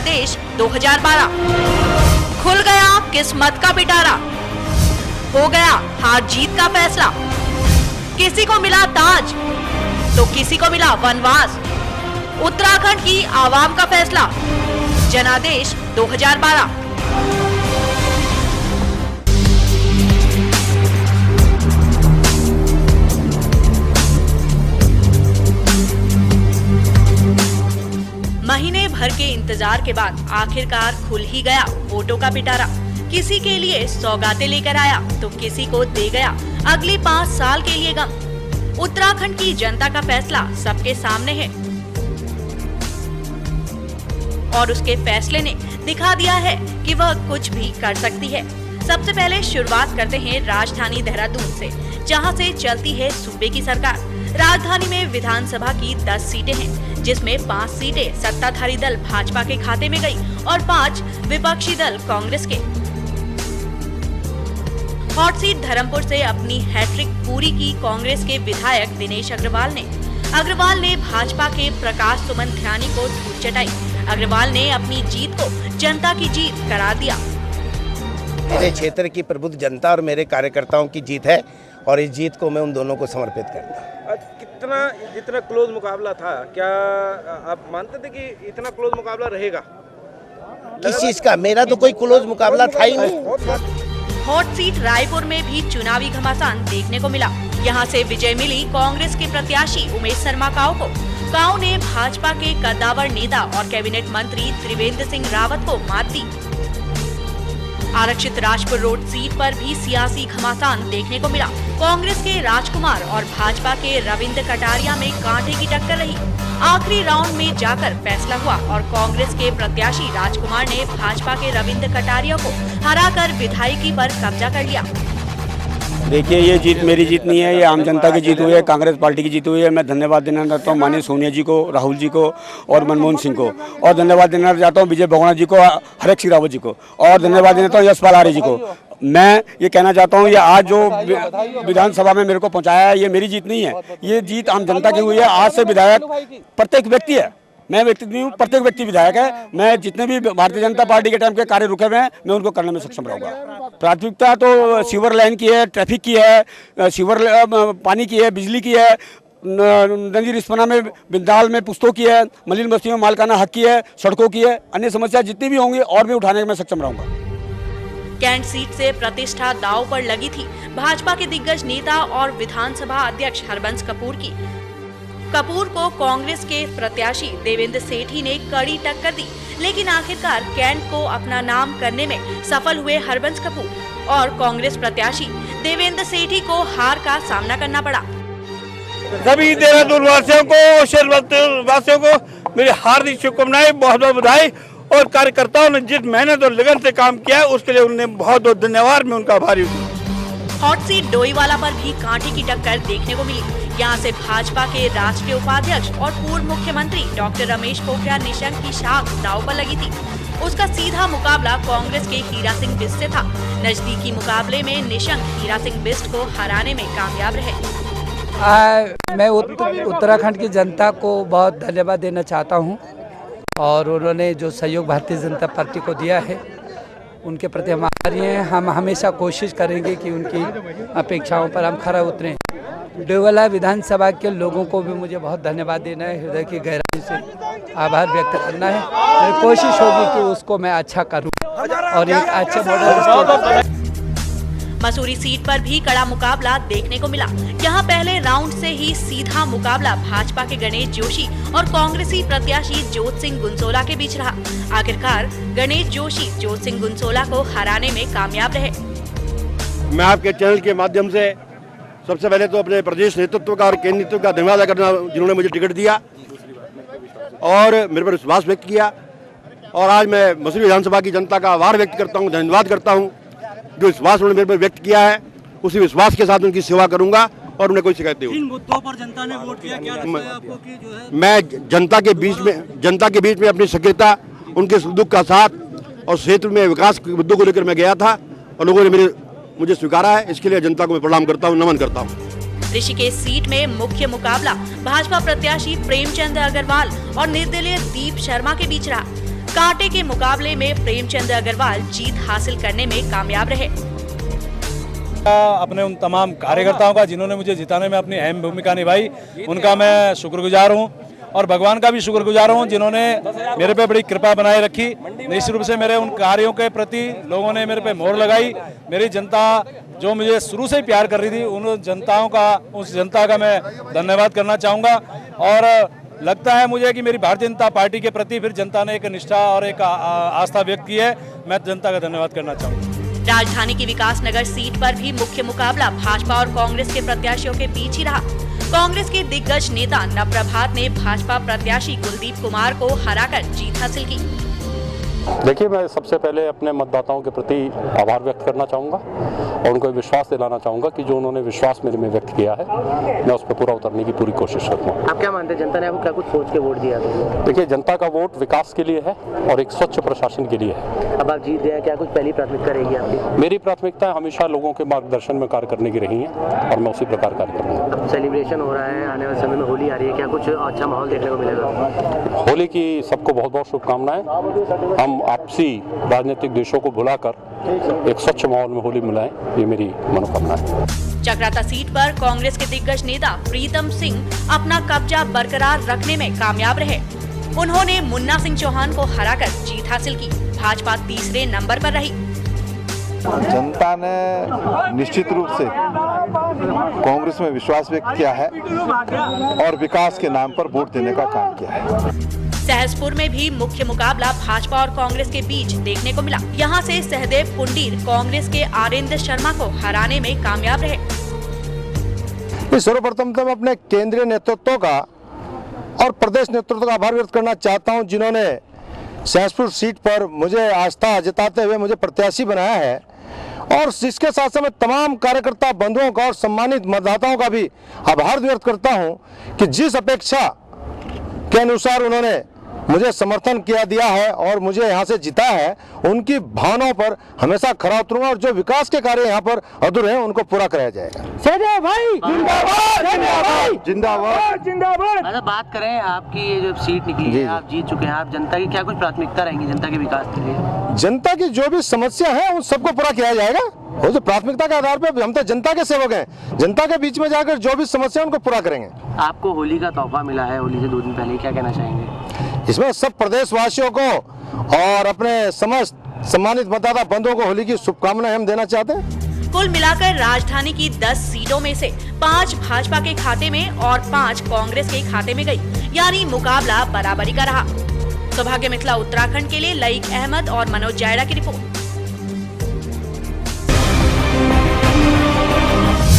जनादेश 2012। खुल गया किस्मत का पिटारा, हो गया हार जीत का फैसला। किसी को मिला ताज तो किसी को मिला वनवास। उत्तराखंड की आवाम का फैसला, जनादेश 2012। महीने भर के इंतजार के बाद आखिरकार खुल ही गया वोटों का पिटारा। किसी के लिए सौगातें लेकर आया तो किसी को दे गया अगले 5 साल के लिए गम। उत्तराखंड की जनता का फैसला सबके सामने है और उसके फैसले ने दिखा दिया है कि वह कुछ भी कर सकती है। सबसे पहले शुरुआत करते हैं राजधानी देहरादून से, जहां से चलती है सूबे की सरकार। राजधानी में विधानसभा की 10 सीटें हैं, जिसमें 5 सीटें सत्ताधारी दल भाजपा के खाते में गई और 5 विपक्षी दल कांग्रेस के। हॉट सीट धर्मपुर से अपनी हैट्रिक पूरी की कांग्रेस के विधायक दिनेश अग्रवाल ने भाजपा के प्रकाश सुमन ध्यानी को धूल चटाई। अग्रवाल ने अपनी जीत को जनता की जीत करार दिया। मेरे क्षेत्र की प्रबुद्ध जनता और मेरे कार्यकर्ताओं की जीत है और इस जीत को मैं उन दोनों को समर्पित करूंगा। जितना क्लोज मुकाबला था, क्या आप मानते थे कि इतना क्लोज मुकाबला रहेगा? किस चीज का? मेरा तो कोई क्लोज मुकाबला था ही नहीं। हॉट सीट रायपुर में भी चुनावी घमासान देखने को मिला। यहां से विजय मिली कांग्रेस के प्रत्याशी उमेश शर्मा काऊ को। काऊ ने भाजपा के कद्दावर नेता और कैबिनेट मंत्री त्रिवेंद्र सिंह रावत को मात दी। आरक्षित राजपुर रोड सीट पर भी सियासी घमासान देखने को मिला। कांग्रेस के राजकुमार और भाजपा के रविंद्र कटारिया में कांटे की टक्कर रही। आखिरी राउंड में जाकर फैसला हुआ और कांग्रेस के प्रत्याशी राजकुमार ने भाजपा के रविंद्र कटारिया को हराकर विधायकी पर कब्जा कर लिया। देखिए, ये जीत मेरी जीत नहीं है, ये आम जनता की जीत हुई है, कांग्रेस पार्टी की जीत हुई है। मैं धन्यवाद देना चाहता हूँ माननीय सोनिया जी को, राहुल जी को और मनमोहन सिंह को, और धन्यवाद देना चाहता हूँ विजय बहुगुणा जी को, हरेक सिंह रावत जी को, और धन्यवाद देना चाहता हूँ यशपाल आर्य जी को। मैं ये कहना चाहता हूँ, ये आज जो विधानसभा में मेरे को पहुँचाया है, ये मेरी जीत नहीं है, ये जीत आम जनता की हुई है। आज से विधायक प्रत्येक व्यक्ति है, मैं व्यक्ति नहीं हूँ, प्रत्येक व्यक्ति विधायक है। मैं जितने भी भारतीय जनता पार्टी के टाइम के कार्य रुके हुए हैं, मैं उनको करने में सक्षम रहूंगा। प्राथमिकता तो सीवर लाइन की है, ट्रैफिक की है, सीवर पानी की है, बिजली की है, नदी रिस्पना में बिंदाल में पुस्तों की है, मलिन बस्ती में मालकाना हक की है, सड़कों की है, अन्य समस्या जितनी भी होंगी और भी उठाने में मैं सक्षम रहूंगा। कैंट सीट से प्रतिष्ठा दांव पर लगी थी भाजपा के दिग्गज नेता और विधानसभा अध्यक्ष हरबंस कपूर की। कपूर को कांग्रेस के प्रत्याशी देवेंद्र सेठी ने कड़ी टक्कर दी, लेकिन आखिरकार कैंट को अपना नाम करने में सफल हुए हरबंस कपूर और कांग्रेस प्रत्याशी देवेंद्र सेठी को हार का सामना करना पड़ा। सभी देहरादून वासियों को, शहर वासियों को मेरी हार्दिक शुभकामनाएं, बहुत बहुत बधाई। और कार्यकर्ताओं ने जिस मेहनत और लगन से काम किया है, उसके लिए उन्हें बहुत बहुत धन्यवाद, मैं उनका आभारी हूँ। हॉट सीट डोईवाला पर भी कांटे की टक्कर देखने को मिली। यहाँ से भाजपा के राष्ट्रीय उपाध्यक्ष और पूर्व मुख्यमंत्री डॉक्टर रमेश पोखरियाल निशंक की शाख दांव पर लगी थी। उसका सीधा मुकाबला कांग्रेस के हीरा सिंह बिष्ट से था। नजदीकी मुकाबले में निशंक हीरा सिंह बिष्ट को हराने में कामयाब रहे। मैं उत्तराखंड की जनता को बहुत धन्यवाद देना चाहता हूँ और उन्होंने जो सहयोग भारतीय जनता पार्टी को दिया है, उनके प्रति हम आभारी हैं। हम हमेशा कोशिश करेंगे कि उनकी अपेक्षाओं पर हम खरा उतरें। डोईवाला विधानसभा के लोगों को भी मुझे बहुत धन्यवाद देना है, हृदय की गहराई से आभार व्यक्त करना है। मेरी कोशिश होगी कि उसको मैं अच्छा करूं और एक अच्छे मॉडल। मसूरी सीट पर भी कड़ा मुकाबला देखने को मिला। यहाँ पहले राउंड से ही सीधा मुकाबला भाजपा के गणेश जोशी और कांग्रेसी प्रत्याशी जोत सिंह गुंसोला के बीच रहा। आखिरकार गणेश जोशी जोत सिंह गुंसोला को हराने में कामयाब रहे। मैं आपके चैनल के माध्यम से सबसे पहले तो अपने प्रदेश नेतृत्व का और केंद्र नेतृत्व का धन्यवाद करना, जिन्होंने मुझे टिकट दिया और मेरे पर विश्वास व्यक्त किया। और आज मैं मसूरी विधानसभा की जनता का आभार व्यक्त करता हूँ, धन्यवाद करता हूँ। जो विश्वास उन्होंने मेरे पर व्यक्त किया है, उसी विश्वास के साथ उनकी सेवा करूंगा और उन्हें कोई शिकायत नहीं होगी। किन मुद्दों पर जनता ने वोट किया, क्या लगता है आपको कि जो है? मैं जनता के बीच में अपनी सक्रियता, उनके सुख दुख का साथ और क्षेत्र में विकास के मुद्दों को लेकर मैं गया था और लोगों ने मुझे स्वीकारा है। इसके लिए जनता को मैं प्रणाम करता हूँ, नमन करता हूँ। ऋषिकेश सीट में मुख्य मुकाबला भाजपा प्रत्याशी प्रेमचंद अग्रवाल और निर्दलीय दीप शर्मा के बीच रहा। कांटे के मुकाबले में प्रेमचंद अग्रवाल जीत हासिल करने में कामयाब रहे। अपने उन तमाम कार्यकर्ताओं का जिन्होंने मुझे जिताने में अपनी अहम भूमिका निभाई, उनका मैं शुक्रगुजार हूं और भगवान का भी शुक्रगुजार हूं जिन्होंने मेरे पे बड़ी कृपा बनाए रखी। निश्चित रूप से मेरे उन कार्यों के प्रति लोगों ने मेरे पे मोहर लगाई। मेरी जनता जो मुझे शुरू से ही प्यार कर रही थी, उस जनता का मैं धन्यवाद करना चाहूँगा। और लगता है मुझे कि मेरी भारतीय जनता पार्टी के प्रति फिर जनता ने एक निष्ठा और एक आस्था व्यक्त की है। मैं जनता का धन्यवाद करना चाहूँगा। राजधानी की विकासनगर सीट पर भी मुख्य मुकाबला भाजपा और कांग्रेस के प्रत्याशियों के बीच ही रहा। कांग्रेस के दिग्गज नेता नवप्रभात ने भाजपा प्रत्याशी कुलदीप कुमार को हराकर जीत हासिल की। देखिए, मैं सबसे पहले अपने मतदाताओं के प्रति आभार व्यक्त करना चाहूँगा और उनको विश्वास दिलाना चाहूँगा कि जो उन्होंने विश्वास मेरे में व्यक्त किया है, मैं उस पर पूरा उतरने की पूरी कोशिश करूँगा। आप क्या मानते हैं, जनता ने आपको क्या कुछ सोच के वोट दिया? देखिए, जनता का वोट विकास के लिए है और एक स्वच्छ प्रशासन के लिए है। अब आप जीत गए, क्या कुछ पहली प्राथमिकता रहेगी आपकी? मेरी प्राथमिकता हमेशा लोगों के मार्गदर्शन में कार्य करने की रही है और मैं उसी प्रकार कार्य करूँगा। अब सेलिब्रेशन हो रहा है, आने वाले समय में होली आ रही है, क्या कुछ अच्छा माहौल देखने को मिलेगा? होली की सबको बहुत बहुत शुभकामनाएं। हम आपसी राजनीतिक देशों को भुलाकर एक स्वच्छ माहौल में होली मिलाएं, ये मेरी मनोकामना है। चक्राता सीट पर कांग्रेस के दिग्गज नेता प्रीतम सिंह अपना कब्जा बरकरार रखने में कामयाब रहे। उन्होंने मुन्ना सिंह चौहान को हराकर जीत हासिल की। भाजपा तीसरे नंबर पर रही। जनता ने निश्चित रूप से कांग्रेस में विश्वास व्यक्त किया है और विकास के नाम पर वोट देने का काम किया है। सहसपुर में भी मुख्य मुकाबला भाजपा और कांग्रेस के बीच देखने को मिला। यहां से सहदेव पुंडीर कांग्रेस के आरेंद्र शर्मा को हराने में कामयाब रहे। सर्वप्रथम तो मैं अपने केंद्रीय नेतृत्व का और प्रदेश नेतृत्व का आभार व्यक्त करना चाहता हूं, जिन्होंने सहसपुर सीट पर मुझे आस्था जताते हुए मुझे प्रत्याशी बनाया है। और इसके साथ साथ मैं तमाम कार्यकर्ता बंधुओं का और सम्मानित मतदाताओं का भी आभार व्यक्त करता हूं कि जिस अपेक्षा के अनुसार उन्होंने मुझे समर्थन किया दिया है और मुझे यहाँ से जिता है, उनकी भावनाओं पर हमेशा खरा उतरूंगा और जो विकास के कार्य यहाँ पर अधूरे हैं उनको पूरा कराया जाएगा। जिंदाबाद जिंदाबाद जिंदाबाद। अच्छा, बात करें आपकी ये जो सीट निकली है, आप जीत चुके हैं, आप जनता की क्या कुछ प्राथमिकता रहेंगी जनता के विकास के लिए? जनता की जो भी समस्या है उन सबको पूरा किया जाएगा। वो तो प्राथमिकता के आधार पर, हम तो जनता के सेवक हैं, जनता के बीच में जाकर जो भी समस्या है उनको पूरा करेंगे। आपको होली का तोहफा मिला है, होली से 2 दिन पहले, क्या कहना चाहेंगे? इसमें सब प्रदेशवासियों को और अपने समस्त सम्मानित मतदाता बंधुओं को होली की शुभकामनाएं हम देना चाहते हैं। कुल मिलाकर राजधानी की 10 सीटों में से 5 भाजपा के खाते में और 5 कांग्रेस के खाते में गई, यानी मुकाबला बराबरी का रहा। सौभाग्य मिथिला उत्तराखंड के लिए लईक अहमद और मनोज जायड़ा की रिपोर्ट।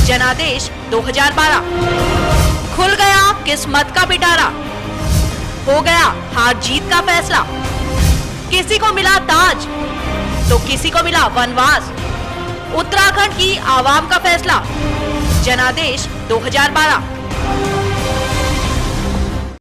जनादेश 2012। खुल गया किस्मत का पिटारा, हो गया हार जीत का फैसला। किसी को मिला ताज तो किसी को मिला वनवास। उत्तराखंड की आवाम का फैसला। जनादेश 2012।